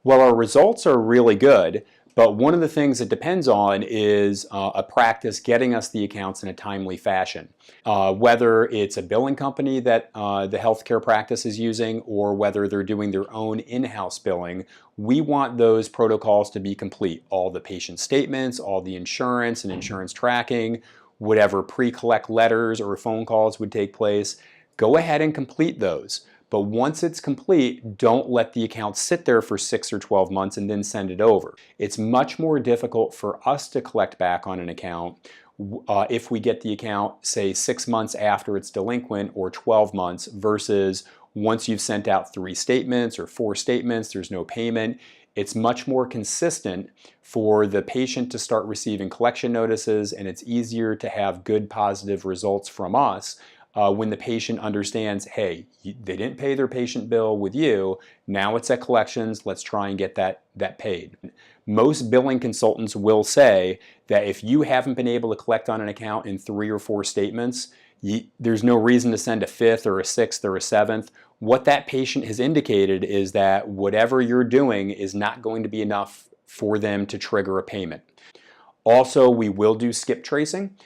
Well, our results are really good, but one of the things it depends on is a practice getting us the accounts in a timely fashion. Whether it's a billing company that the healthcare practice is using or whether they're doing their own in-house billing, we want those protocols to be complete. All the patient statements, all the insurance and insurance tracking, whatever pre-collect letters or phone calls would take place, go ahead and complete those. But once it's complete, don't let the account sit there for 6 or 12 months and then send it over. It's much more difficult for us to collect back on an account if we get the account, say, 6 months after it's delinquent or 12 months versus once you've sent out 3 statements or 4 statements, there's no payment. It's much more consistent for the patient to start receiving collection notices, and it's easier to have good positive results from us when the patient understands, hey, they didn't pay their patient bill with you, now it's at collections, let's try and get that paid. Most billing consultants will say that if you haven't been able to collect on an account in 3 or 4 statements, there's no reason to send a 5th or a 6th or a 7th. What that patient has indicated is that whatever you're doing is not going to be enough for them to trigger a payment. Also, we will do skip tracing.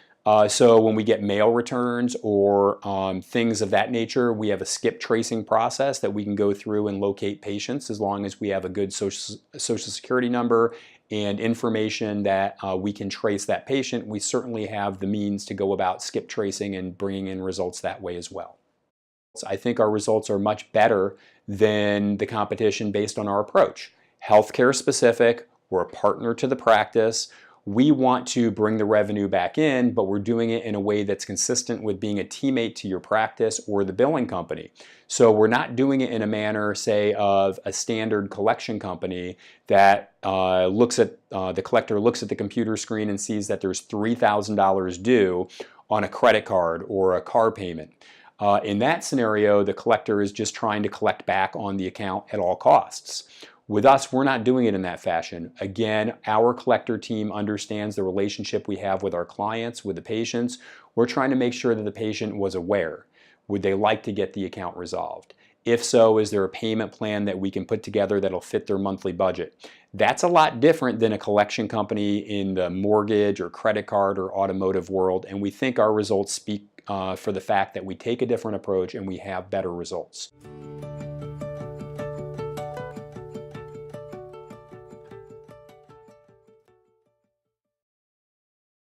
So when we get mail returns or things of that nature, we have a skip tracing process that we can go through and locate patients as long as we have a good social security number and information that we can trace that patient. We certainly have the means to go about skip tracing and bringing in results that way as well. So I think our results are much better than the competition based on our approach. Healthcare specific, we're a partner to the practice. We want to bring the revenue back in, but we're doing it in a way that's consistent with being a teammate to your practice or the billing company. So we're not doing it in a manner, say, of a standard collection company that the collector looks at the computer screen and sees that there's $3,000 due on a credit card or a car payment. In that scenario, the collector is just trying to collect back on the account at all costs. With us, we're not doing it in that fashion. Again, our collector team understands the relationship we have with our clients, with the patients. We're trying to make sure that the patient was aware. Would they like to get the account resolved? If so, is there a payment plan that we can put together that'll fit their monthly budget? That's a lot different than a collection company in the mortgage or credit card or automotive world, and we think our results speak for the fact that we take a different approach and we have better results.